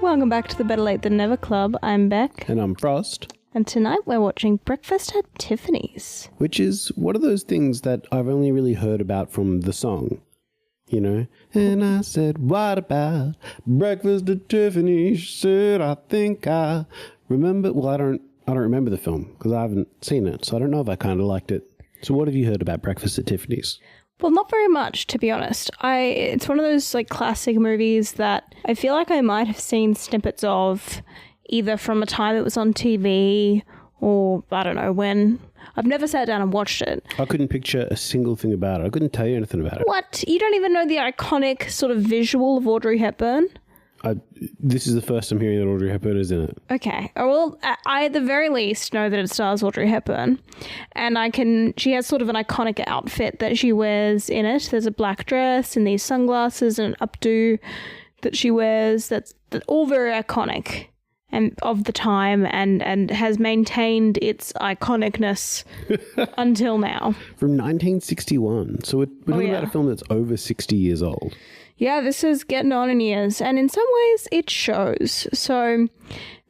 Welcome back to the Better Late Than Never Club. I'm Bec. And I'm Frost. And tonight we're watching Breakfast at Tiffany's. Which is one of those things that I've only really heard about from the song. You know? And I said, what about Breakfast at Tiffany's? She said, I think I remember. Well, I don't remember the film because I haven't seen it. So I don't know if I kind of liked it. So what have you heard about Breakfast at Tiffany's? Well, not very much, to be honest. It's one of those like classic movies that I feel like I might have seen snippets of either from a time it was on TV or I don't know when. I've never sat down and watched it. I couldn't picture a single thing about it. I couldn't tell you anything about it. What? You don't even know the iconic sort of visual of Audrey Hepburn? This is the first I'm hearing that Audrey Hepburn is in it. Okay. Well, I at the very least know that it stars Audrey Hepburn. And she has sort of an iconic outfit that she wears in it. There's a black dress and these sunglasses and an updo that she wears. That's all very iconic and of the time and has maintained its iconicness until now. From 1961. So we're talking about a film that's over 60 years old. Yeah, this is getting on in years, and in some ways it shows. So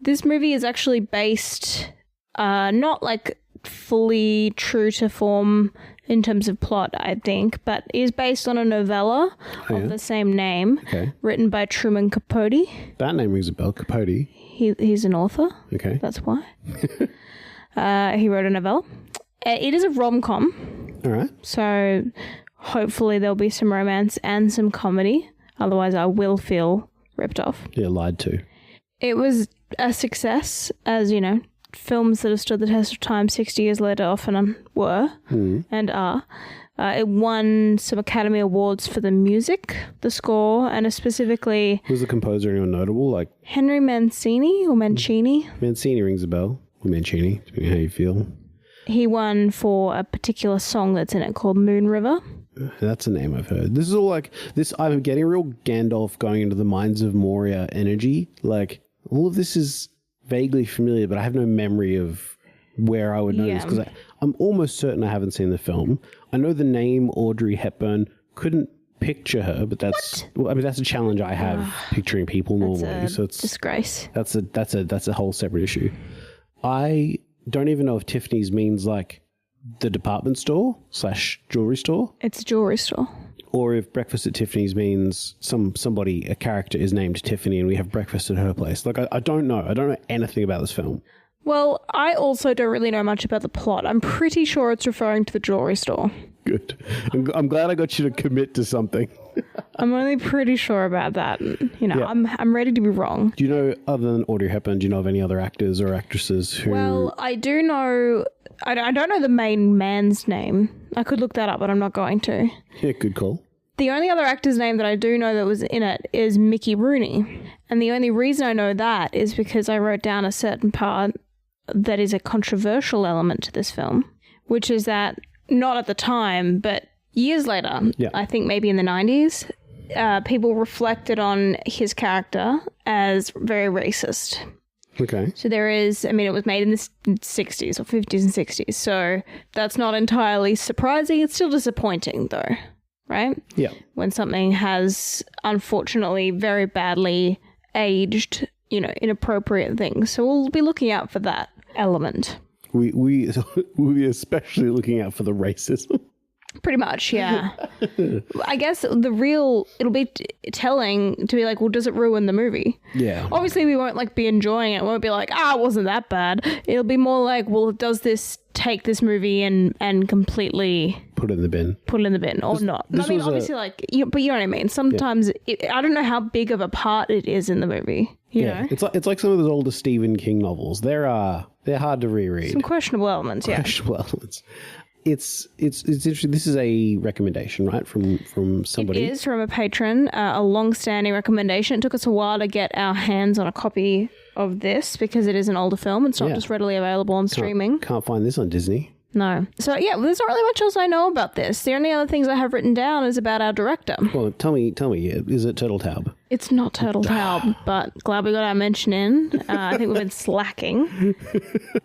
this movie is actually based not like fully true to form in terms of plot, I think, but is based on a novella of the same name, written by Truman Capote. That name rings a bell, Capote. He's an author. Okay. That's why. He wrote a novella. It is a rom-com. All right. So hopefully there'll be some romance and some comedy. Otherwise I will feel ripped off. Yeah, lied to. It was a success, as, you know, films that have stood the test of time 60 years later often were and are. It won some Academy Awards for the music, the score, and specifically... Was the composer anyone notable? Like Henry Mancini or Mancini? Mancini rings a bell. Or Mancini, depending on how you feel. He won for a particular song that's in it called Moon River. That's a name I've heard. This is all like this. I'm getting real Gandalf going into the Mines of Moria energy. Like all of this is vaguely familiar, but I have no memory of where I would know this because I'm almost certain I haven't seen the film. I know the name Audrey Hepburn. Couldn't picture her, but that's that's a challenge I have picturing people normally. So it's disgrace. That's a whole separate issue. I don't even know if Tiffany's means like the department store / jewelry store. It's a jewelry store. Or if Breakfast at Tiffany's means a character is named Tiffany and we have breakfast at her place. Like, I don't know. I don't know anything about this film. Well, I also don't really know much about the plot. I'm pretty sure it's referring to the jewelry store. Good. I'm glad I got you to commit to something. I'm only pretty sure about that. You know, I'm ready to be wrong. Do you know, other than Audrey Hepburn, do you know of any other actors or actresses who... Well, I do know... I don't know the main man's name. I could look that up, but I'm not going to. Yeah, good call. The only other actor's name that I do know that was in it is Mickey Rooney. And the only reason I know that is because I wrote down a certain part that is a controversial element to this film, which is that, not at the time, but years later, I think maybe in the 90s, people reflected on his character as very racist. Okay. So there is, it was made in the 60s or 50s and 60s, so that's not entirely surprising. It's still disappointing though, right? Yeah. When something has unfortunately very badly aged, inappropriate things. So we'll be looking out for that element. We'll be especially looking out for the racism. Pretty much, yeah. I guess it'll be telling to be like, well, does it ruin the movie? Yeah. Obviously, we won't like be enjoying it. It won't be like, it wasn't that bad. It'll be more like, well, does this take this movie and completely put it in the bin? Put it in the bin or not? Obviously, but you know what I mean. Sometimes I don't know how big of a part it is in the know? It's like some of those older Stephen King novels. They're hard to reread. Some questionable elements. Questionable elements. It's interesting. This is a recommendation, right, from somebody? It is from a patron, a long-standing recommendation. It took us a while to get our hands on a copy of this because it is an older film. It's not just readily available on streaming. Can't find this on Disney. No. So, there's not really much else I know about this. The only other things I have written down is about our director. Well, tell me, is it Turtletaub? It's not Turtletaub, but glad we got our mention in. I think we've been slacking.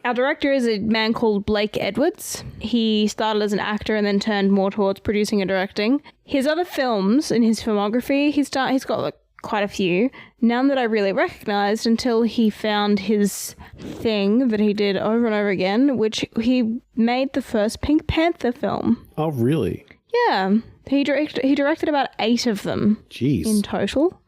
Our director is a man called Blake Edwards. He started as an actor and then turned more towards producing and directing. His other films in his filmography, he's got like quite a few. None that I really recognised until he found his thing that he did over and over again, which he made the first Pink Panther film. Oh, really? Yeah. He directed about 8 of them. Jeez. In total.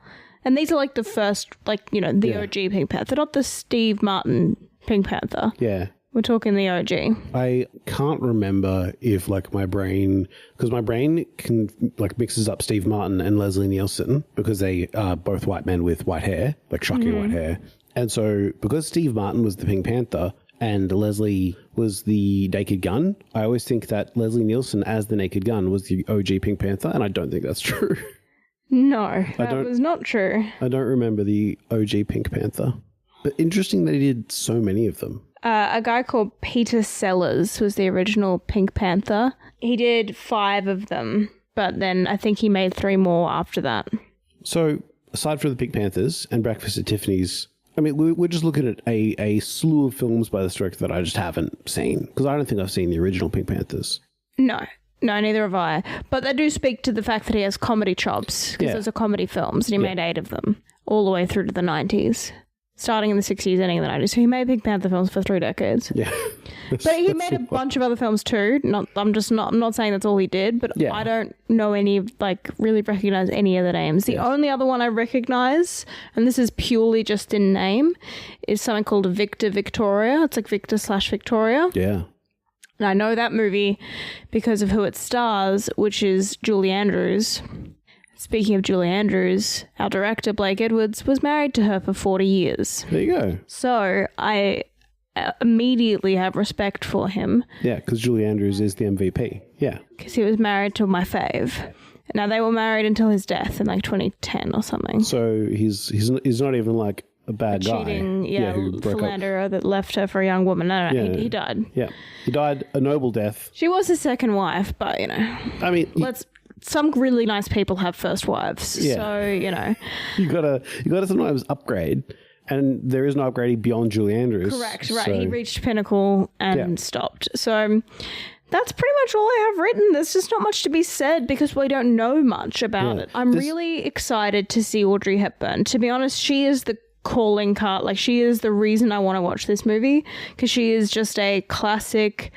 And these are like the first, like, you know, the OG Pink Panther, not the Steve Martin Pink Panther. Yeah. We're talking the OG. I can't remember if, like, my brain... Because my brain can, like, mixes up Steve Martin and Leslie Nielsen because they are both white men with white hair, like shocking white hair. And so because Steve Martin was the Pink Panther and Leslie was the Naked Gun, I always think that Leslie Nielsen as the Naked Gun was the OG Pink Panther, and I don't think that's true. No, that was not true. I don't remember the OG Pink Panther. But interesting that he did so many of them. A guy called Peter Sellers was the original Pink Panther. He did 5 of them, but then I think he made 3 more after that. So, aside from the Pink Panthers and Breakfast at Tiffany's, I mean, we're just looking at a slew of films by this director that I just haven't seen, because I don't think I've seen the original Pink Panthers. No, neither have I. But they do speak to the fact that he has comedy chops, because those are comedy films, and he made 8 of them, all the way through to the 90s. Starting in the 60s, ending in the 90s. So he made Pink Panther films for 3 decades. Yeah. But he made a bunch of other films too. I'm not saying that's all he did, but I don't know really recognize any of the names. The only other one I recognize, and this is purely just in name, is something called Victor Victoria. It's like Victor/Victoria. Yeah. And I know that movie because of who it stars, which is Julie Andrews. Speaking of Julie Andrews, our director, Blake Edwards, was married to her for 40 years. There you go. So I immediately have respect for him. Yeah, because Julie Andrews is the MVP. Yeah. Because he was married to my fave. Now, they were married until his death in like 2010 or something. So he's not even like a bad guy. Cheating, who broke philanderer that left her for a young woman. No, he died. Yeah. He died a noble death. She was his second wife, but, you know. I mean... Some really nice people have first wives, so, you know. You gotta sometimes upgrade, and there is no upgrading beyond Julie Andrews. Correct, right. He reached pinnacle and stopped. So that's pretty much all I have written. There's just not much to be said because we don't know much about it. I'm really excited to see Audrey Hepburn. To be honest, she is the calling card. Like, she is the reason I want to watch this movie because she is just a classic...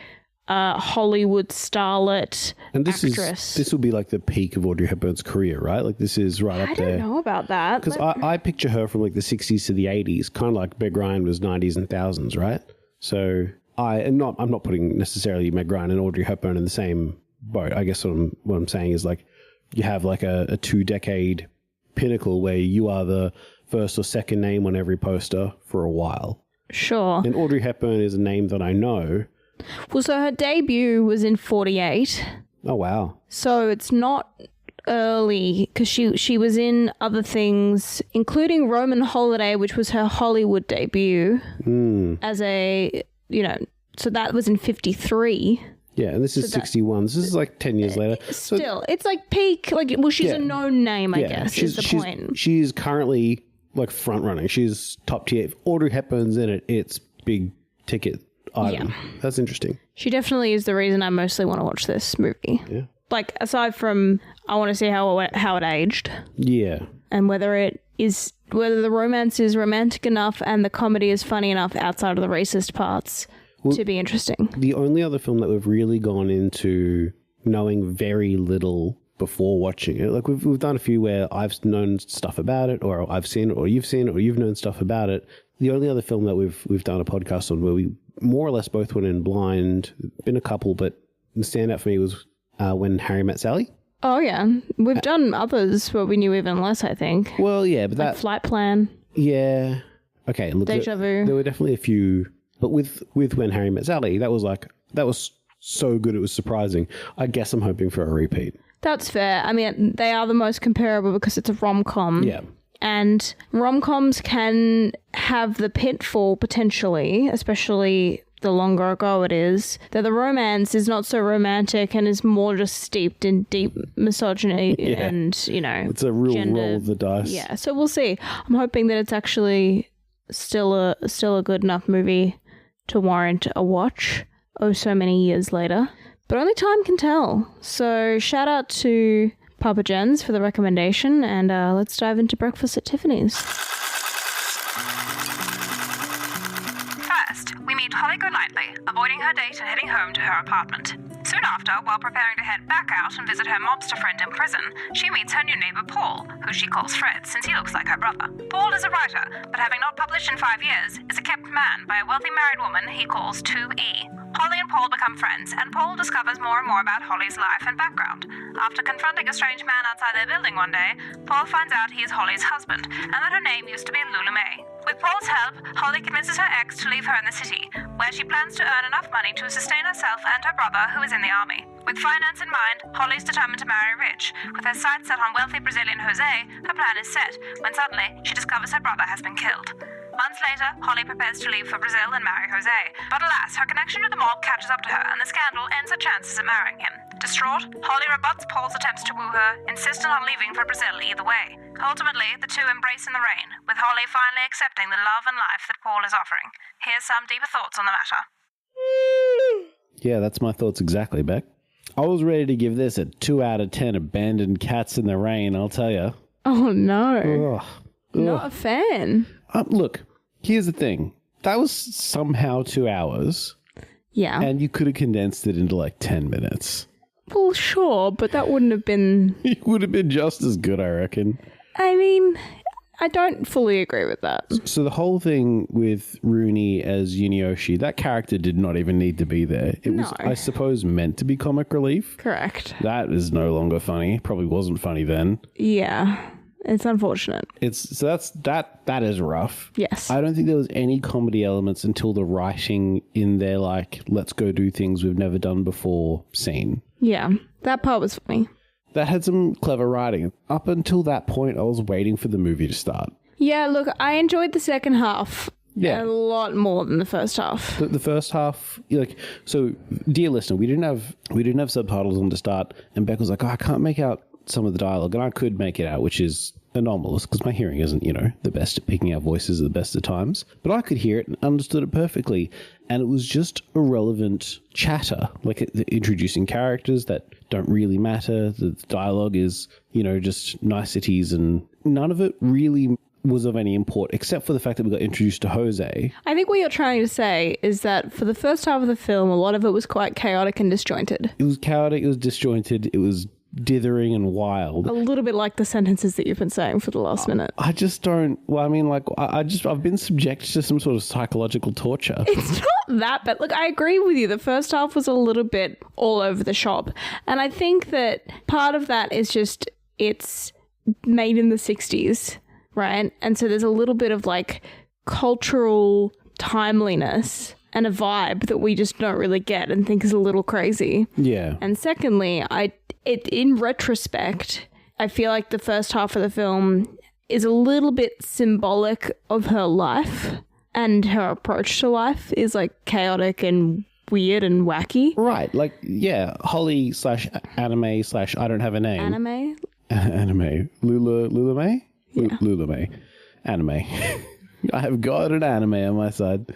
Hollywood starlet and this actress. This will be like the peak of Audrey Hepburn's career, right? Like this is right up there. I don't know about that. Because I picture her from like the 60s to the 80s, kind of like Meg Ryan was 90s and thousands, right? So I'm not putting necessarily Meg Ryan and Audrey Hepburn in the same boat. I guess what I'm saying is like you have like a 2-decade pinnacle where you are the first or second name on every poster for a while. Sure. And Audrey Hepburn is a name that I know. Well, so her debut was in 48. Oh, wow. So it's not early because she was in other things, including Roman Holiday, which was her Hollywood debut as a, you know, so that was in 53. Yeah, and this is 61. This is like 10 years later. Still, it's like peak, like, well, she's a known name, I guess, is the point. She's currently like front running. She's top tier. If Audrey Hepburn's in it, it's big ticket item. Yeah. That's interesting. She definitely is the reason I mostly want to watch this movie. Yeah. Like, aside from, I want to see how it aged. Yeah. And whether the romance is romantic enough and the comedy is funny enough outside of the racist parts to be interesting. The only other film that we've really gone into knowing very little before watching it, like we've done a few where I've known stuff about it, or I've seen it, or you've seen it, or you've known stuff about it. The only other film that we've done a podcast on where we more or less both went in blind, been a couple, but the standout for me was When Harry Met Sally. Oh yeah, we've done others where we knew even less, I think. Well, yeah, but like Flight Plan. Yeah. Okay. Look, Deja Vu. There were definitely a few, but with When Harry Met Sally, that was so good it was surprising. I guess I'm hoping for a repeat. That's fair. I mean, they are the most comparable because it's a rom-com. Yeah. And rom-coms can have the pitfall potentially, especially the longer ago it is, that the romance is not so romantic and is more just steeped in deep misogyny and, you know, it's a real gender. Roll of the dice. Yeah, so we'll see. I'm hoping that it's actually still a good enough movie to warrant a watch so many years later. But only time can tell. So shout out to Papa Jen's for the recommendation, and let's dive into Breakfast at Tiffany's. First, we meet Holly golightly, avoiding her date and heading home to her apartment. Soon after, while preparing to head back out and visit her mobster friend in prison, she meets her new neighbor Paul, who she calls Fred since he looks like her brother. Paul is a writer, but having not published in 5 years, is a kept man by a wealthy married woman he calls 2E. Holly and Paul become friends, and Paul discovers more and more about Holly's life and background. After confronting a strange man outside their building one day, Paul finds out he is Holly's husband, and that her name used to be Lula May. With Paul's help, Holly convinces her ex to leave her in the city, where she plans to earn enough money to sustain herself and her brother, who is in the army. With finance in mind, Holly's determined to marry rich. With her sights set on wealthy Brazilian Jose, her plan is set, when suddenly she discovers her brother has been killed. Months later, Holly prepares to leave for Brazil and marry Jose. But alas, her connection to the mob catches up to her, and the scandal ends her chances at marrying him. Distraught, Holly rebuts Paul's attempts to woo her, insistent on leaving for Brazil either way. Ultimately, the two embrace in the rain, with Holly finally accepting the love and life that Paul is offering. Here's some deeper thoughts on the matter. Yeah, that's my thoughts exactly, Bec. I was ready to give this a 2 out of 10 abandoned cats in the rain, I'll tell you. Oh, no. Ugh. Not a fan. Look, here's the thing. That was somehow 2 hours. Yeah. And you could have condensed it into like 10 minutes. Well, sure, but that wouldn't have been... It would have been just as good, I reckon. I mean, I don't fully agree with that. So the whole thing with Rooney as Yunioshi, that character did not even need to be there. It was, I suppose, meant to be comic relief. Correct. That is no longer funny. Probably wasn't funny then. Yeah. It's unfortunate. That is rough. Yes. I don't think there was any comedy elements until the writing in their like, let's go do things we've never done before scene. Yeah. That part was funny. That had some clever writing. Up until that point, I was waiting for the movie to start. Yeah, look, I enjoyed the second half a lot more than the first half. The first half, like, so dear listener, we didn't have subtitles on to start, and Bec was like, I can't make out some of the dialogue, and I could make it out, which is anomalous because my hearing isn't, the best at picking out voices at the best of times. But I could hear it and understood it perfectly, and it was just irrelevant chatter, like introducing characters that don't really matter. The dialogue is, just niceties, and none of it really was of any import, except for the fact that we got introduced to Jose. I think what you're trying to say is that for the first half of the film, a lot of it was quite chaotic and disjointed. It was chaotic, it was disjointed, it was dithering and wild. A little bit like the sentences that you've been saying for the last minute. I just don't, I've been subjected to some sort of psychological torture. It's not that bad. Look, I agree with you. The first half was a little bit all over the shop. And I think that part of that is just, it's made in the 60s, right? And so there's a little bit of like cultural timeliness and a vibe that we just don't really get and think is a little crazy. Yeah. And secondly, in retrospect, I feel like the first half of the film is a little bit symbolic of her life, and her approach to life is like chaotic and weird and wacky. Right. Like, yeah, Holly / anime / I don't have a name. Anime? Anime. Lula May? Yeah. Lula May. Anime. I have got an anime on my side.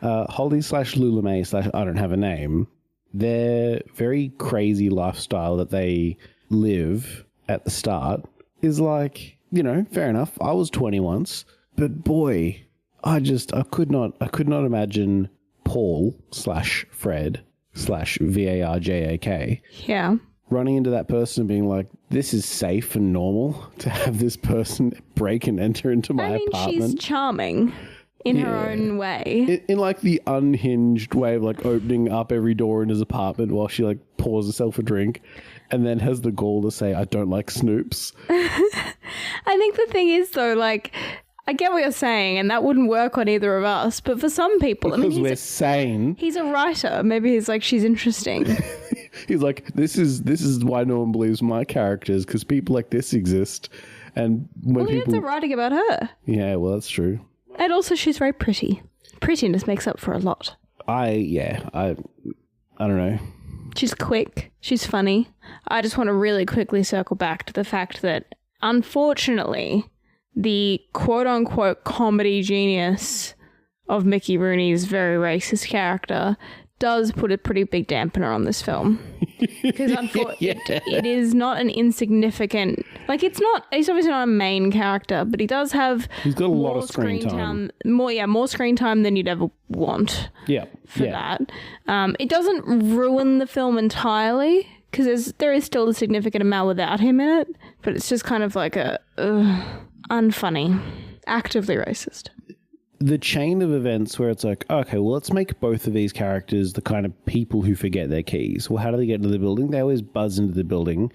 Holly / Lula May / I don't have a name. Their very crazy lifestyle that they live at the start is like, fair enough. I was 20 once, but boy, I could not imagine Paul / Fred / VARJAK. Yeah. Running into that person and being like, this is safe and normal to have this person break and enter into my apartment. She's charming. In her own way. In like the unhinged way of like opening up every door in his apartment while she like pours herself a drink and then has the gall to say, I don't like Snoops. I think the thing is though, like, I get what you're saying and that wouldn't work on either of us, but for some people... Because we're sane. He's a writer. Maybe he's like, she's interesting. He's like, this is why no one believes my characters, because people like this exist. And when he ends up writing about her. Yeah, well, that's true. And also she's very pretty. Prettiness makes up for a lot. I don't know. She's quick. She's funny. I just want to really quickly circle back to the fact that, unfortunately, the quote-unquote comedy genius of Mickey Rooney's very racist character does put a pretty big dampener on this film. Because it is not an insignificant... Like, he's obviously not a main character, but he's got a lot of screen time. More screen time than you'd ever want for that. It doesn't ruin the film entirely, because there is still a significant amount without him in it, but it's just kind of like unfunny, actively racist. The chain of events where it's like, okay, well, let's make both of these characters the kind of people who forget their keys. Well, how do they get into the building? They always buzz into the building.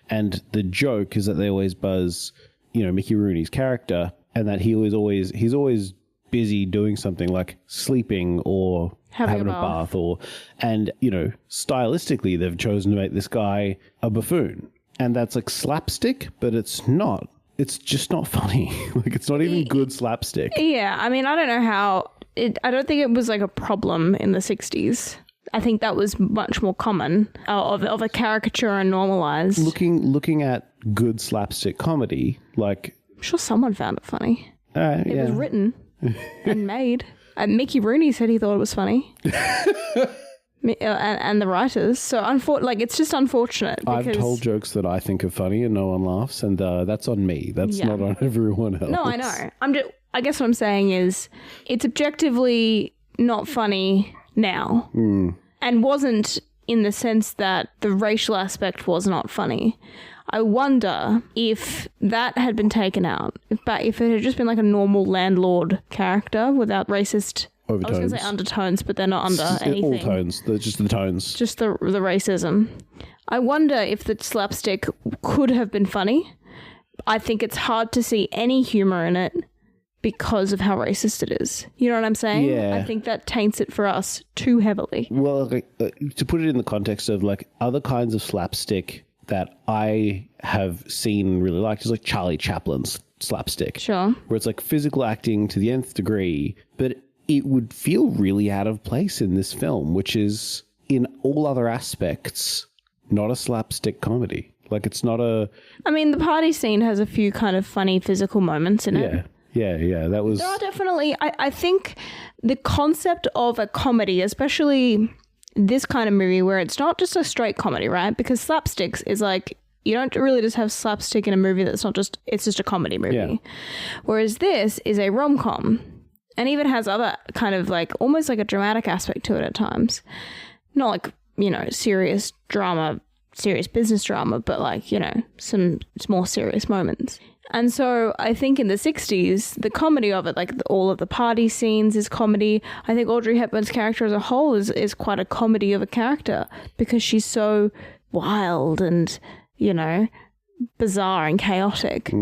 And the joke is that they always buzz, Mickey Rooney's character, and that he's always busy doing something like sleeping or having a bath and stylistically, they've chosen to make this guy a buffoon. And that's like slapstick, but it's not. It's just not funny. Like, it's not even good slapstick. Yeah, I mean, I don't know how... I don't think it was like a problem in the 60s. I think that was much more common of a caricature and normalized. Looking at good slapstick comedy, like... I'm sure someone found it funny. It was written and made. Mickey Rooney said he thought it was funny. And the writers. So it's just unfortunate. I've told jokes that I think are funny and no one laughs, and that's on me. That's not on everyone else. No, I know. I guess what I'm saying is it's objectively not funny now, and wasn't in the sense that the racial aspect was not funny. I wonder if that had been taken out, if it had just been like a normal landlord character without racist overtones. I was going to say undertones, but they're not under anything. All tones. They're just the tones. Just the racism. I wonder if the slapstick could have been funny. I think it's hard to see any humor in it because of how racist it is. You know what I'm saying? Yeah. I think that taints it for us too heavily. Well, to put it in the context of like other kinds of slapstick that I have seen and really liked is like Charlie Chaplin's slapstick. Sure. Where it's like physical acting to the nth degree, but it would feel really out of place in this film, which is in all other aspects not a slapstick comedy. Like, it's not a... I mean, the party scene has a few kind of funny physical moments in it. Yeah. That was... There are definitely... I think the concept of a comedy, especially this kind of movie where it's not just a straight comedy, right? Because slapsticks is like... You don't really just have slapstick in a movie that's not just... It's just a comedy movie. Yeah. Whereas this is a rom-com. And even has other kind of like almost like a dramatic aspect to it at times. Not like, serious drama, serious business drama, but like, some more serious moments. And so I think in the 60s, the comedy of it, like all of the party scenes is comedy. I think Audrey Hepburn's character as a whole is quite a comedy of a character because she's so wild and, bizarre and chaotic.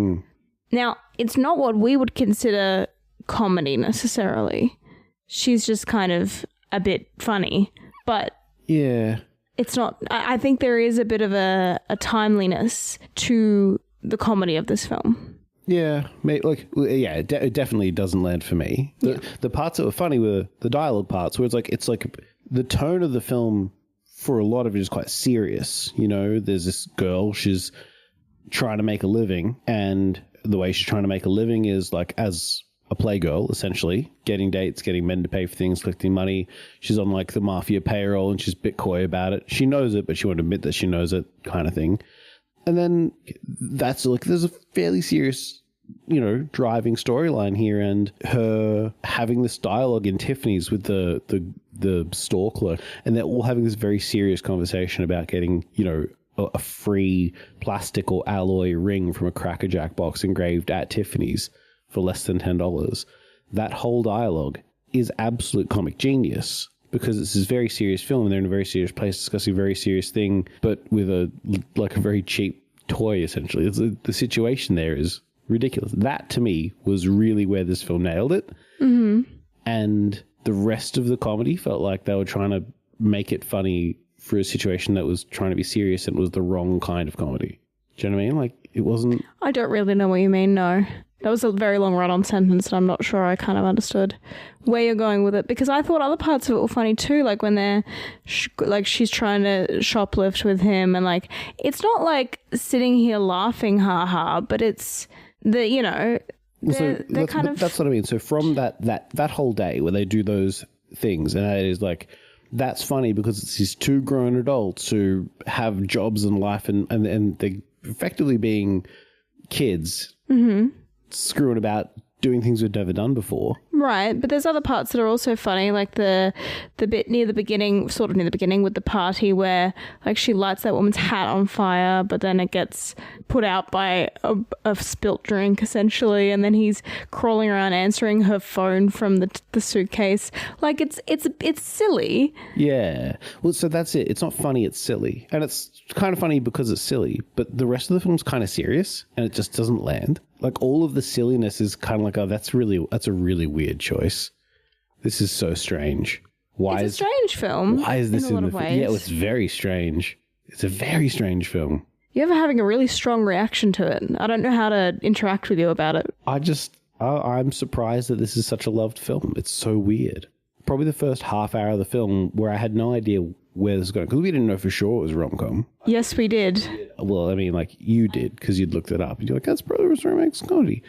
Now, it's not what we would consider comedy necessarily. She's just kind of a bit funny, but it's not. I think there is a bit of a timeliness to the comedy of this film. It definitely doesn't land for me. The parts that were funny were the dialogue parts where it's like the tone of the film for a lot of it is quite serious. There's this girl, she's trying to make a living, and the way she's trying to make a living is like as a playgirl, essentially, getting dates, getting men to pay for things, collecting money. She's on like the mafia payroll and she's a bit coy about it. She knows it, but she won't admit that she knows it, kind of thing. And then that's like, there's a fairly serious, driving storyline here, and her having this dialogue in Tiffany's with the store clerk, and they're all having this very serious conversation about getting, a free plastic or alloy ring from a Cracker Jack box engraved at Tiffany's for less than $10. That whole dialogue is absolute comic genius because it's this very serious film and they're in a very serious place discussing a very serious thing, but with a very cheap toy, essentially. The situation there is ridiculous. That, to me, was really where this film nailed it. Mm-hmm. And the rest of the comedy felt like they were trying to make it funny for a situation that was trying to be serious and was the wrong kind of comedy. Do you know what I mean? Like, it wasn't... I don't really know what you mean, no. That was a very long run-on sentence, and I'm not sure I kind of understood where you're going with it, because I thought other parts of it were funny too, like when they're, she's trying to shoplift with him, and like, it's not like sitting here laughing ha-ha, but it's the, they're kind of... That's what I mean. So from that whole day where they do those things, and that is like that's funny because it's these two grown adults who have jobs in life and they're effectively being kids screwing about doing things we've never done before. Right, but there's other parts that are also funny, like the bit near the beginning, sort of near the beginning with the party where like she lights that woman's hat on fire, but then it gets put out by a spilt drink essentially, and then he's crawling around answering her phone from the suitcase. Like it's silly. Yeah. Well, so that's it. It's not funny, it's silly. And it's kind of funny because it's silly, but the rest of the film's kind of serious and it just doesn't land. Like all of the silliness is kind of like, oh, that's a really weird choice. This is so strange. It's a strange film. Why is this in a lot of ways? Yeah, it's very strange. It's a very strange film. You're having a really strong reaction to it. I don't know how to interact with you about it. I'm surprised that this is such a loved film. It's so weird. Probably the first half hour of the film where I had no idea where this was going, because we didn't know for sure it was a rom-com. Yes, we did. Well, I mean, like you did, because you'd looked it up. And you're like, that's probably a romantic comedy.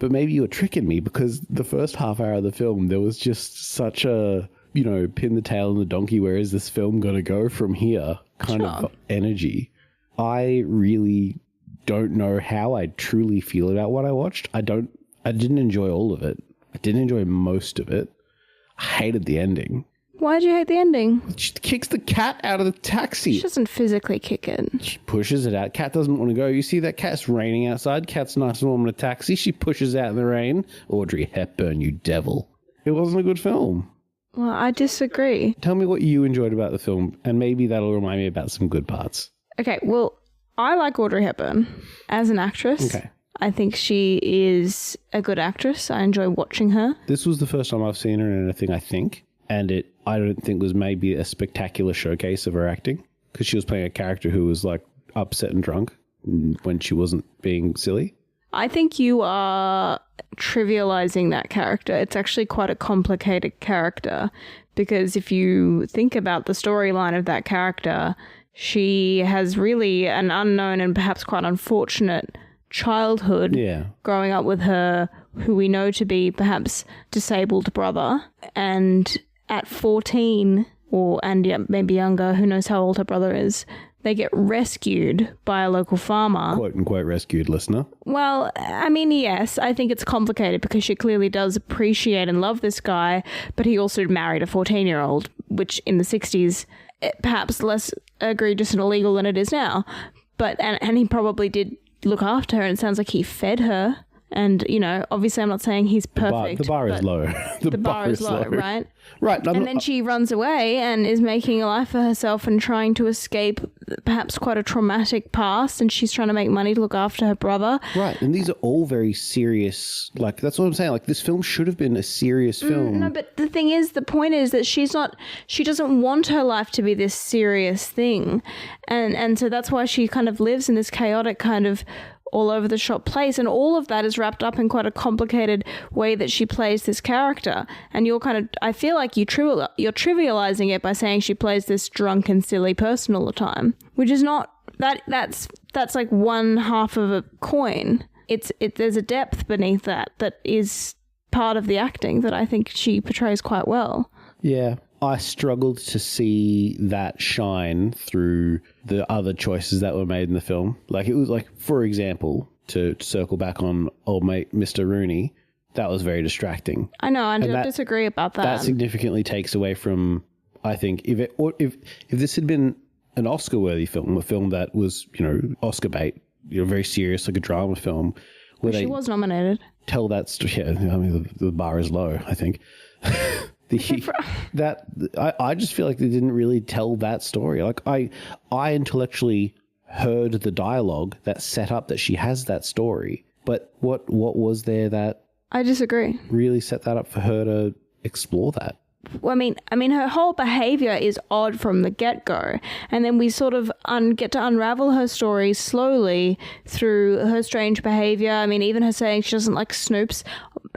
But maybe you were tricking me, because the first half hour of the film, there was just such a, pin the tail on the donkey, where is this film going to go from here kind of energy. I really don't know how I truly feel about what I watched. I didn't enjoy all of it. I didn't enjoy most of it. I hated the ending. Why did you hate the ending? She kicks the cat out of the taxi. She doesn't physically kick it. She pushes it out. Cat doesn't want to go. You see that cat's raining outside. Cat's nice and warm in a taxi. She pushes out in the rain. Audrey Hepburn, you devil. It wasn't a good film. Well, I disagree. Tell me what you enjoyed about the film, and maybe that'll remind me about some good parts. Okay, well, I like Audrey Hepburn as an actress. Okay. I think she is a good actress. I enjoy watching her. This was the first time I've seen her in anything, I think. And I don't think was maybe a spectacular showcase of her acting, because she was playing a character who was like upset and drunk when she wasn't being silly. I think you are trivializing that character. It's actually quite a complicated character, because if you think about the storyline of that character, she has really an unknown and perhaps quite unfortunate childhood growing up with her, who we know to be perhaps disabled brother, and at 14 and maybe younger, who knows how old her brother is, they get rescued by a local farmer. Quote unquote rescued, listener. Well, I mean, yes, I think it's complicated because she clearly does appreciate and love this guy, but he also married a 14-year-old, which in the 60s, perhaps less egregious and illegal than it is now. But and he probably did look after her, and it sounds like he fed her. And, obviously I'm not saying he's perfect. The bar is low. The bar is low, right? Right. And then she runs away and is making a life for herself and trying to escape perhaps quite a traumatic past, and she's trying to make money to look after her brother. Right. And these are all very serious. Like, that's what I'm saying. Like, this film should have been a serious film. No, but the point is that she doesn't want her life to be this serious thing. And so that's why she kind of lives in this chaotic kind of all over the shop place, and all of that is wrapped up in quite a complicated way that she plays this character. And I feel like you're trivializing it by saying she plays this drunk and silly person all the time, which is not that's like one half of a coin. There's a depth beneath that is part of the acting that I think she portrays quite well. Yeah. I struggled to see that shine through the other choices that were made in the film. Like, it was like, for example, to circle back on old mate Mr. Rooney, that was very distracting. I know, I don't disagree about that. That significantly takes away from, I think, if this had been an Oscar-worthy film, a film that was, Oscar bait, very serious, like a drama film, where she was nominated. Tell that story. Yeah, I mean, the bar is low, I think. I just feel like they didn't really tell that story. Like, I intellectually heard the dialogue that set up that she has that story, but what was there that I disagree really set that up for her to explore that? Well, I mean, her whole behavior is odd from the get-go, and then we sort of get to unravel her story slowly through her strange behavior. I mean, even her saying she doesn't like Snoop's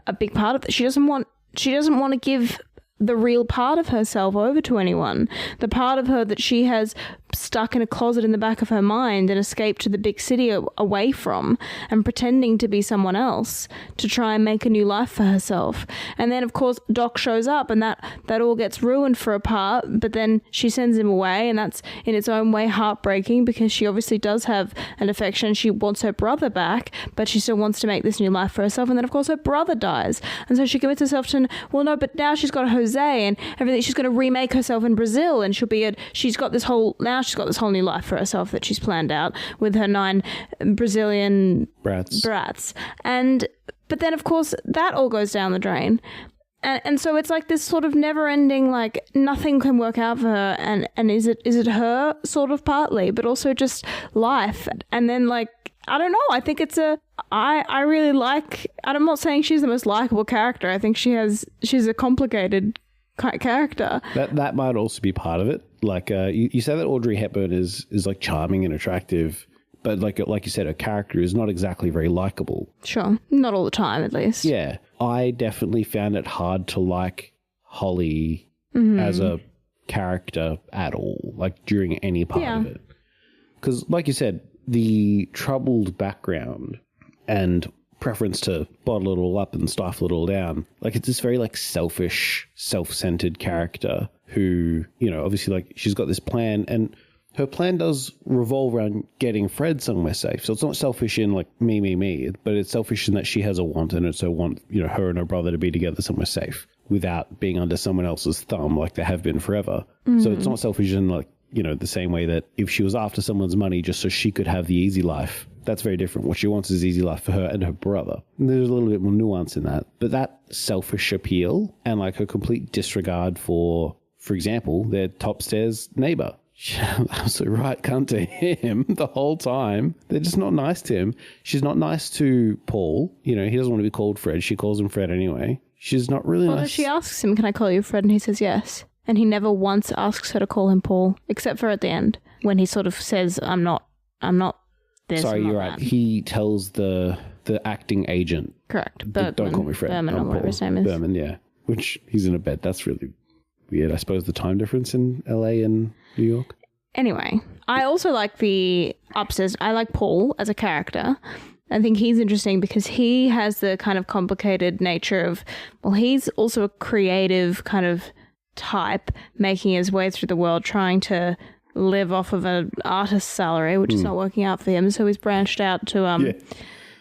a big part of it. She doesn't want to give the real part of herself over to anyone. The part of her that she has stuck in a closet in the back of her mind and escaped to the big city away from, and pretending to be someone else to try and make a new life for herself. And then, of course, Doc shows up, and that all gets ruined for a part, but then she sends him away, and that's in its own way heartbreaking, because she obviously does have an affection. She wants her brother back, but she still wants to make this new life for herself. And then, of course, her brother dies. And so she commits herself to, well, no, but now she's got Jose and everything. She's going to remake herself in Brazil, and she's got this whole new life for herself that she's planned out with her 9 Brazilian brats. But then, of course, that all goes down the drain. And so it's like this sort of never-ending, like, nothing can work out for her. And is it her sort of partly, but also just life? And then, like, I don't know. I think I really like, I'm not saying she's the most likable character. I think she's a complicated character. That might also be part of it. Like, you say that Audrey Hepburn is like charming and attractive, but like you said, her character is not exactly very likable. Sure. Not all the time, at least. Yeah. I definitely found it hard to like Holly as a character at all, like during any part of it. Because like you said, the troubled background and preference to bottle it all up and stifle it all down, like it's this very like selfish, self-centered character who, you know, obviously like she's got this plan, and her plan does revolve around getting Fred somewhere safe. So it's not selfish in like me, but it's selfish in that she has a want, and it's her want, you know, her and her brother to be together somewhere safe without being under someone else's thumb like they have been forever. So it's not selfish in like, you know, the same way that if she was after someone's money just so she could have the easy life, that's very different. What she wants is easy life for her and her brother. And there's a little bit more nuance in that. But that selfish appeal and like her complete disregard for example, their top stairs neighbor. Absolutely right cunt to him the whole time. They're just not nice to him. She's not nice to Paul. You know, he doesn't want to be called Fred. She calls him Fred anyway. She's not really nice. She asks him, can I call you Fred? And he says yes. And he never once asks her to call him Paul, except for at the end when he sort of says, I'm not this. Sorry, you're right. He tells the acting agent. Correct. Don't call me Fred. Berman, or whatever his name is. Berman, yeah. Which he's in a bed. That's really weird. I suppose the time difference in LA and New York. Anyway, I also like the upstairs. I like Paul as a character. I think he's interesting because he has the kind of complicated nature of, well, he's also a creative kind of type making his way through the world, trying to live off of an artist's salary, which is not working out for him. So he's branched out to,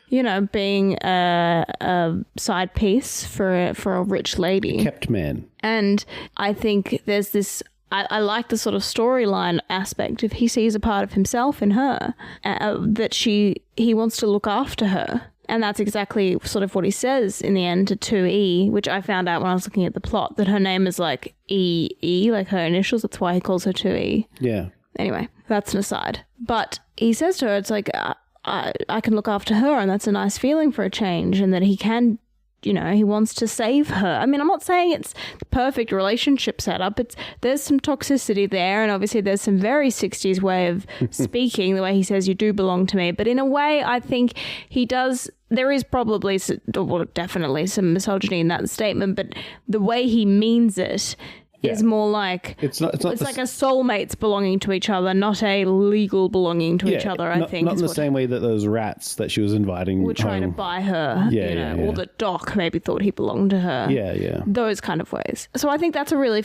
you know, being a side piece for a rich lady. Kept man. And I think there's this, I like the sort of storyline aspect. If he sees a part of himself in her, that he wants to look after her. And that's exactly sort of what he says in the end to 2E, which I found out when I was looking at the plot, that her name is like E, like her initials. That's why he calls her 2E. Yeah. Anyway, that's an aside. But he says to her, it's like, I can look after her, and that's a nice feeling for a change, and that he can, you know, he wants to save her. I mean, I'm not saying it's the perfect relationship setup. There's some toxicity there, and obviously there's some very 60s way of speaking, the way he says, you do belong to me. But in a way, I think he does, there is probably, well, definitely some misogyny in that statement, but the way he means it is more like it's like a soulmates belonging to each other, not a legal belonging to each other. I think not in the same way that those rats that she was inviting were trying to buy her, or that Doc maybe thought he belonged to her. Yeah. Those kind of ways. So I think that's a really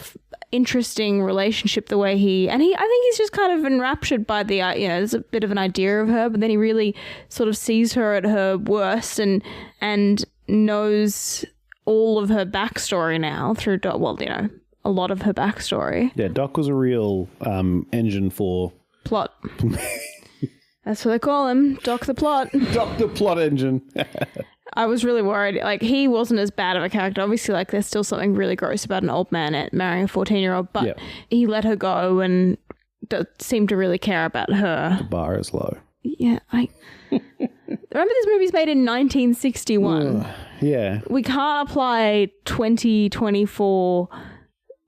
interesting relationship. The way I think he's just kind of enraptured by the, you know, there's a bit of an idea of her, but then he really sort of sees her at her worst and knows all of her backstory now through Doc. Well, you know, a lot of her backstory. Yeah, Doc was a real engine for plot. That's what they call him, Doc the Plot. Doc the Plot engine. I was really worried. Like, he wasn't as bad of a character. Obviously, like, there's still something really gross about an old man marrying a 14-year-old, but he let her go and seemed to really care about her. The bar is low. Yeah, remember this movie's made in 1961. Yeah. We can't apply 2024...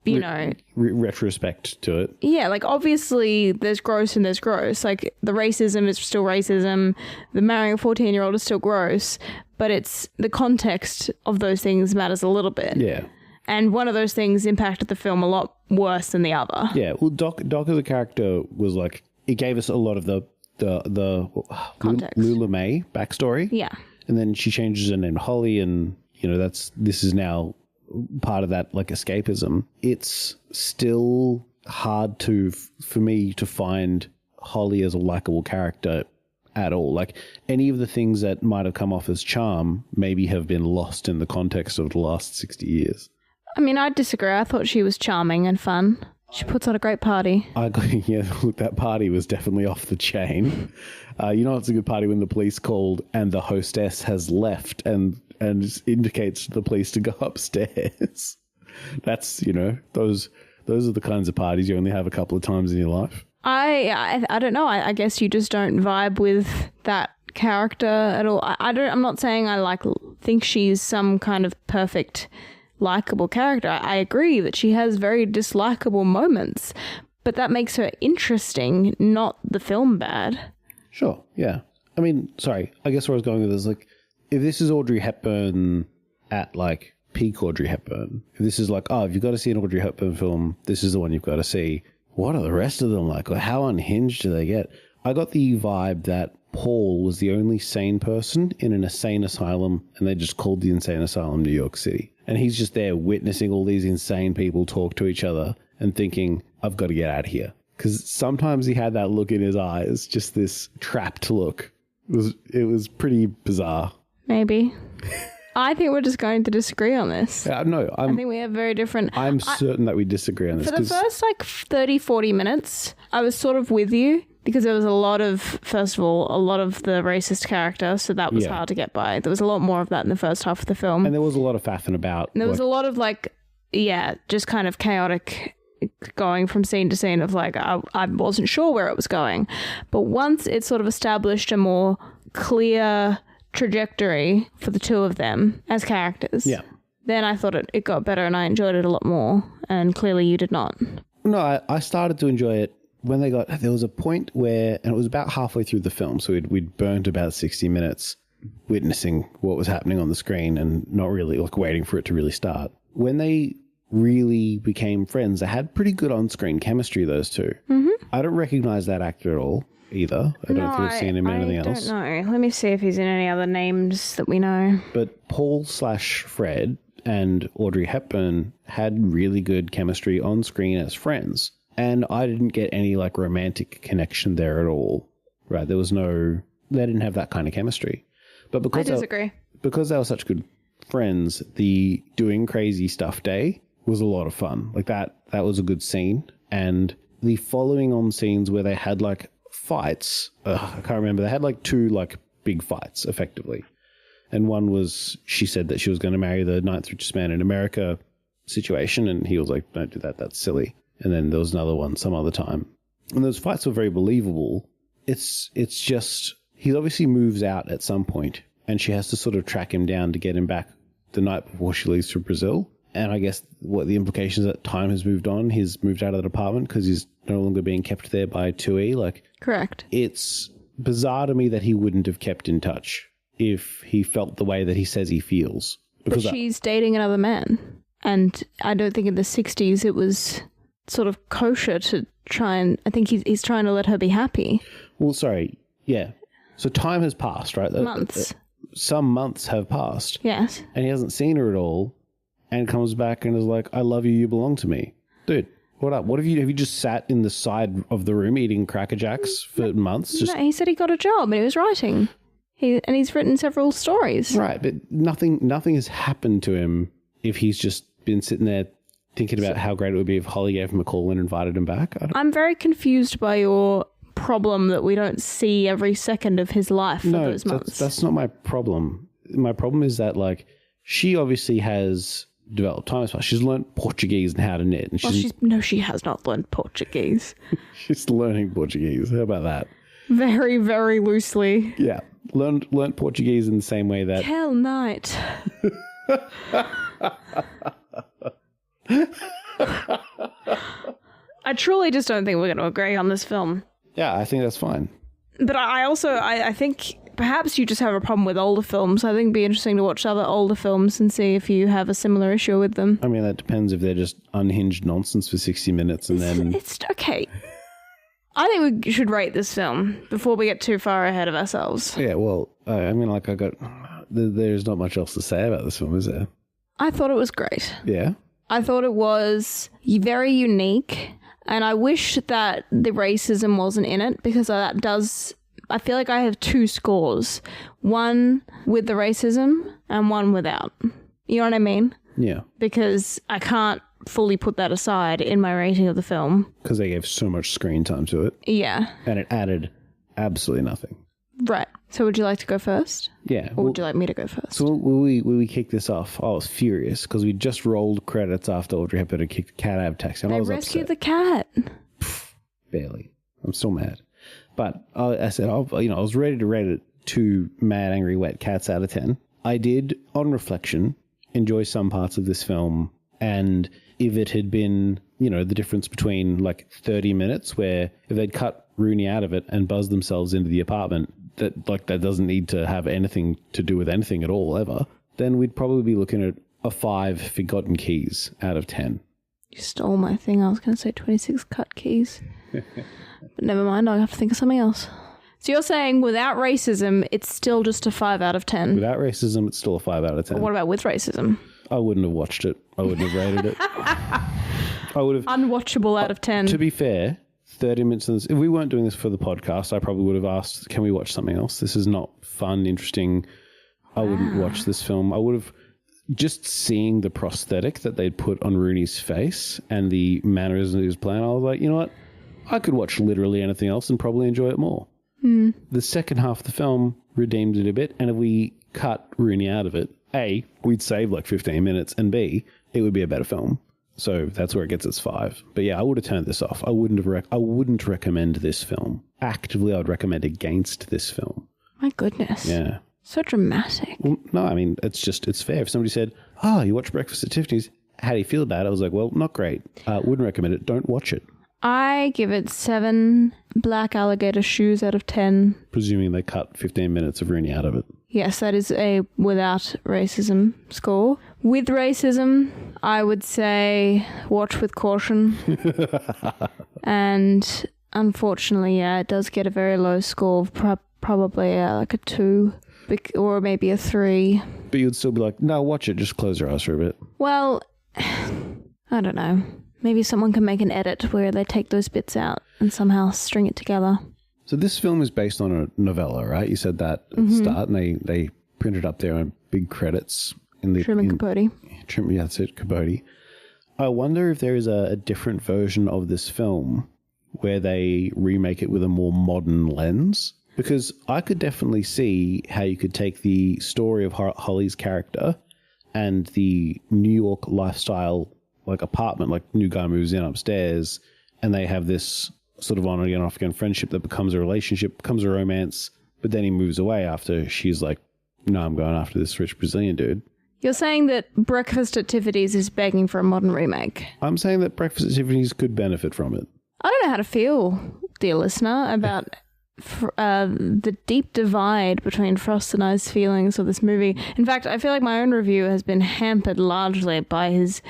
you know, retrospect to it. Yeah, like obviously there's gross and there's gross. Like the racism is still racism. The marrying a 14-year-old is still gross, but it's the context of those things matters a little bit. Yeah. And one of those things impacted the film a lot worse than the other. Yeah, well, Doc as a character was like, it gave us a lot of the Context. Lula May backstory. Yeah. And then she changes her name to Holly, and this is now part of that like escapism. It's still hard for me to find Holly as a likable character at all. Like any of the things that might have come off as charm maybe have been lost in the context of the last 60 years. I mean, I disagree. I thought she was charming and fun. She puts on a great party. Yeah, look, that party was definitely off the chain. It's a good party when the police called and the hostess has left and indicates to the police to go upstairs. That's, those are the kinds of parties you only have a couple of times in your life. I don't know. I guess you just don't vibe with that character at all. I'm not saying I think she's some kind of perfect likable character. I agree that she has very dislikable moments, but that makes her interesting, not the film bad. Sure, yeah. I mean, sorry, I guess where I was going with this is like, if this is Audrey Hepburn at like peak Audrey Hepburn, if this is like, if you've got to see an Audrey Hepburn film, this is the one you've got to see. What are the rest of them like? Or how unhinged do they get? I got the vibe that Paul was the only sane person in an insane asylum, and they just called the insane asylum New York City. And he's just there witnessing all these insane people talk to each other and thinking, I've got to get out of here. Because sometimes he had that look in his eyes, just this trapped look. It was pretty bizarre. Maybe. I think we're just going to disagree on this. No, I think we have very different... I'm certain that we disagree on this. For the first 30, 40 minutes, I was sort of with you because there was a lot of the racist character, so that was hard to get by. There was a lot more of that in the first half of the film. And there was a lot of faffing about. And there was a lot of just kind of chaotic going from scene to scene of I wasn't sure where it was going. But once it sort of established a more clear trajectory for the two of them as characters, then I thought it got better and I enjoyed it a lot more, and clearly you did not. No, I started to enjoy it when there was a point where, and it was about halfway through the film, so we'd burnt about 60 minutes witnessing what was happening on the screen and not really waiting for it to really start. When they really became friends, they had pretty good on-screen chemistry, those two. Mm-hmm. I don't recognize that actor at all either. I don't think I've seen him in anything else. I don't know. Let me see if he's in any other names that we know. But Paul/Fred and Audrey Hepburn had really good chemistry on screen as friends. And I didn't get any romantic connection there at all. Right? They didn't have that kind of chemistry. But because I disagree. Because they were such good friends, the doing crazy stuff day was a lot of fun. That was a good scene. And the following on scenes where they had fights, I can't remember. They had two big fights effectively. And one was, she said that she was going to marry the ninth richest man in America situation. And he was like, don't do that. That's silly. And then there was another one some other time. And those fights were very believable. It's just, he obviously moves out at some point and she has to sort of track him down to get him back the night before she leaves for Brazil. And I guess what the implications that time has moved on. He's moved out of the apartment because he's no longer being kept there by 2E. Correct. It's bizarre to me that he wouldn't have kept in touch if he felt the way that he says he feels. But she's dating another man. And I don't think in the 60s it was sort of kosher to try and... I think he's trying to let her be happy. Well, sorry. Yeah. So time has passed, right? Months. Some months have passed. Yes. And he hasn't seen her at all and comes back and is like, I love you, you belong to me. Dude, what up? Have you just sat in the side of the room eating Cracker Jacks for months? No, he said he got a job and he was writing. He's written several stories. Right, but nothing has happened to him if he's just been sitting there thinking about how great it would be if Holly gave him a call and invited him back. I'm very confused by your problem that we don't see every second of his life for those months. That's not my problem. My problem is that she obviously has developed time as well. She's learned Portuguese and how to knit. And she has not learned Portuguese. She's learning Portuguese. How about that? Very, very loosely. Yeah. Learned Portuguese in the same way that... Hell night. I truly just don't think we're going to agree on this film. Yeah, I think that's fine. But I also think perhaps you just have a problem with older films. I think it'd be interesting to watch other older films and see if you have a similar issue with them. I mean, that depends if they're just unhinged nonsense for 60 minutes and then... It's okay. I think we should rate this film before we get too far ahead of ourselves. Yeah, well, I mean, like there's not much else to say about this film, is there? I thought it was great. Yeah? I thought it was very unique, and I wish that the racism wasn't in it, because that does... I feel like I have two scores. One with the racism and one without. You know what I mean? Yeah. Because I can't fully put that aside in my rating of the film. Because they gave so much screen time to it. Yeah. And it added absolutely nothing. Right. So would you like to go first? Yeah. Or would you like me to go first? So will we kick this off? I was furious because we just rolled credits after Audrey Hepburn had kicked the cat out of taxi. And I was rescued upset. the cat. Barely. I'm still mad. But I said, I was ready to rate it 2 mad, angry, wet cats out of 10. I did, on reflection, enjoy some parts of this film. And if it had been, the difference between like 30 minutes where if they'd cut Rooney out of it and buzzed themselves into the apartment, that doesn't need to have anything to do with anything at all ever, then we'd probably be looking at a 5 forgotten keys out of 10. You stole my thing. I was going to say 26 cut keys. But never mind, I'll have to think of something else. So you're saying without racism, it's still just a 5 out of 10? Without racism, it's still a 5 out of 10. What about with racism? I wouldn't have watched it. I wouldn't have rated it. I would have... Unwatchable out of 10. To be fair, 30 minutes... If we weren't doing this for the podcast, I probably would have asked, can we watch something else? This is not fun, interesting. I wouldn't watch this film. I would have... Just seeing the prosthetic that they'd put on Rooney's face and the mannerisms he was playing, I was like, you know what? I could watch literally anything else and probably enjoy it more. The second half of the film redeemed it a bit, and if we cut Rooney out of it, A, we'd save like 15 minutes, and B, it would be a better film. So that's where it gets its 5. But yeah, I would have turned this off. I wouldn't recommend this film. Actively, I would recommend against this film. My goodness. Yeah. So dramatic. Well, no, I mean, it's fair. If somebody said, you watch Breakfast at Tiffany's, how do you feel about it? I was like, well, not great. Wouldn't recommend it. Don't watch it. I give it 7 black alligator shoes out of 10. Presuming they cut 15 minutes of Rooney out of it. Yes, that is a without racism score. With racism, I would say watch with caution. And unfortunately, it does get a very low score of probably like a 2 or maybe a 3. But you'd still be like, no, watch it. Just close your eyes for a bit. Well, I don't know. Maybe someone can make an edit where they take those bits out and somehow string it together. So this film is based on a novella, right? You said that at the start, and they printed up there on big credits. Truman Capote. Yeah, that's it, Capote. I wonder if there is a different version of this film where they remake it with a more modern lens. Because I could definitely see how you could take the story of Holly's character and the New York lifestyle, like apartment, like new guy moves in upstairs, and they have this sort of on again, off again friendship that becomes a relationship, becomes a romance, but then he moves away after she's like, no, I'm going after this rich Brazilian dude. You're saying that Breakfast at Tiffany's is begging for a modern remake? I'm saying that Breakfast at Tiffany's could benefit from it. I don't know how to feel, dear listener, about the deep divide between Frost and I's feelings of this movie. In fact, I feel like my own review has been hampered largely by his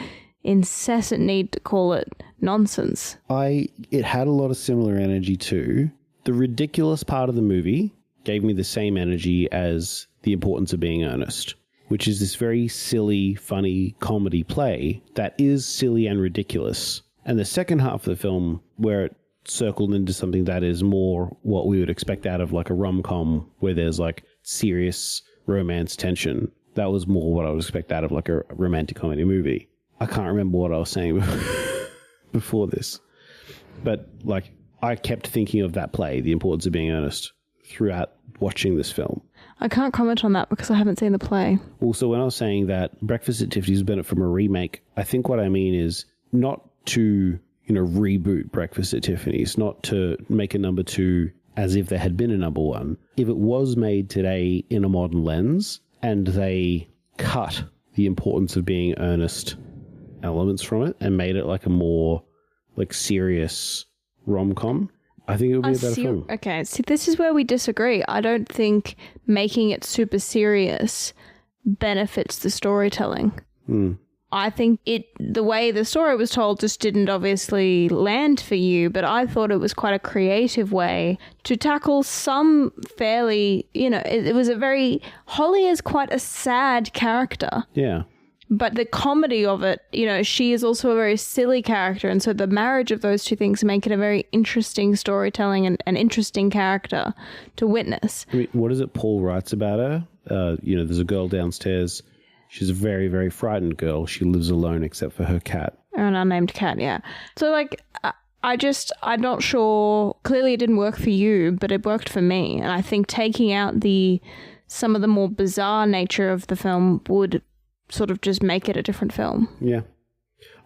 incessant need to call it nonsense. It had a lot of similar energy too. The ridiculous part of the movie gave me the same energy as The Importance of Being Earnest, which is this very silly, funny comedy play that is silly and ridiculous. And the second half of the film, where it circled into something that is more what we would expect out of like a rom-com, where there's like serious romance tension, that was more what I would expect out of like a romantic comedy movie. I can't remember what I was saying before this, but like I kept thinking of that play, The Importance of Being Earnest, throughout watching this film. I can't comment on that because I haven't seen the play. Also, when I was saying that Breakfast at Tiffany's benefit from a remake, I think what I mean is not to, reboot Breakfast at Tiffany's, not to make a number 2 as if there had been a number 1. If it was made today in a modern lens and they cut The Importance of Being Earnest elements from it and made it like a more like serious rom-com, I think it would be a better film. Okay, see, this is where we disagree. I don't think making it super serious benefits the storytelling. I think the way the story was told just didn't obviously land for you, but I thought it was quite a creative way to tackle some fairly, it was Holly is quite a sad character. Yeah. But the comedy of it, she is also a very silly character. And so the marriage of those two things make it a very interesting storytelling and an interesting character to witness. I mean, what is it Paul writes about her? There's a girl downstairs. She's a very, very frightened girl. She lives alone except for her cat. An unnamed cat, yeah. So, I'm not sure. Clearly it didn't work for you, but it worked for me. And I think taking out some of the more bizarre nature of the film would sort of just make it a different film. Yeah.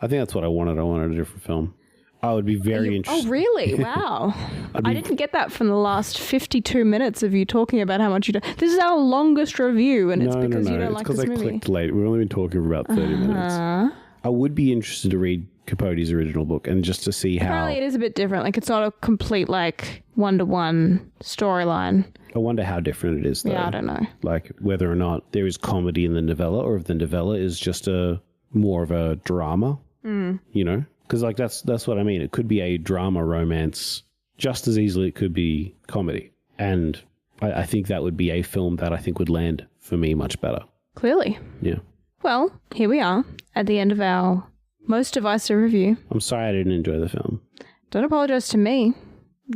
I think that's what I wanted. I wanted a different film. I would be very interested. Oh, really? Wow. I didn't get that from the last 52 minutes of you talking about how much you do. This is our longest review, and it's because you don't like this movie. It's because I clicked late. We've only been talking for about 30 minutes. I would be interested to read Capote's original book and just to see how... Apparently it is a bit different. It's not a complete, one-to-one storyline. I wonder how different it is, though. Yeah, I don't know. Whether or not there is comedy in the novella or if the novella is just more of a drama, Because that's what I mean. It could be a drama romance just as easily. It could be comedy. And I think that would be a film that I think would land for me much better. Clearly. Yeah. Well, here we are at the end of our most divisive review. I'm sorry I didn't enjoy the film. Don't apologize to me.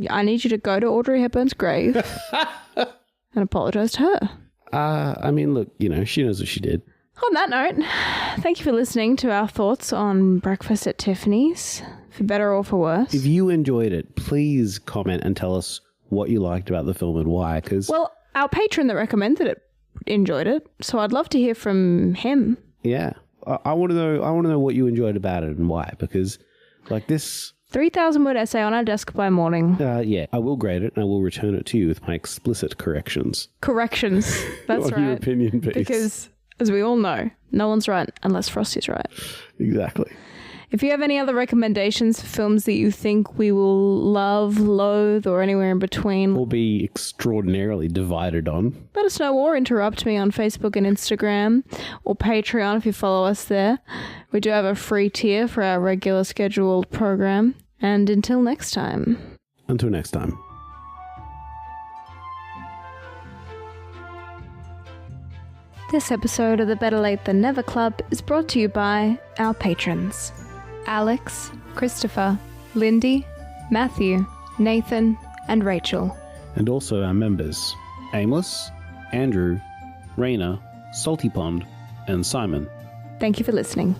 I need you to go to Audrey Hepburn's grave and apologize to her. I mean, look, she knows what she did. On that note, thank you for listening to our thoughts on Breakfast at Tiffany's, for better or for worse. If you enjoyed it, please comment and tell us what you liked about the film and why. Well, our patron that recommended it enjoyed it, so I'd love to hear from him. Yeah, I want to know. I want to know what you enjoyed about it and why. Because, this 3,000-word essay on our desk by morning. Yeah, I will grade it and I will return it to you with my explicit corrections. Corrections. That's on right. Your opinion piece. Because, as we all know, no one's right unless Frosty's right. Exactly. If you have any other recommendations for films that you think we will love, loathe, or anywhere in between, or be extraordinarily divided on, let us know, or interrupt me on Facebook and Instagram, or Patreon if you follow us there. We do have a free tier for our regular scheduled program. And until next time. Until next time. This episode of the Better Late Than Never Club is brought to you by our patrons: Alex, Christopher, Lindy, Matthew, Nathan, and Rachel. And also our members: Aimless, Andrew, Raina, Salty Pond, and Simon. Thank you for listening.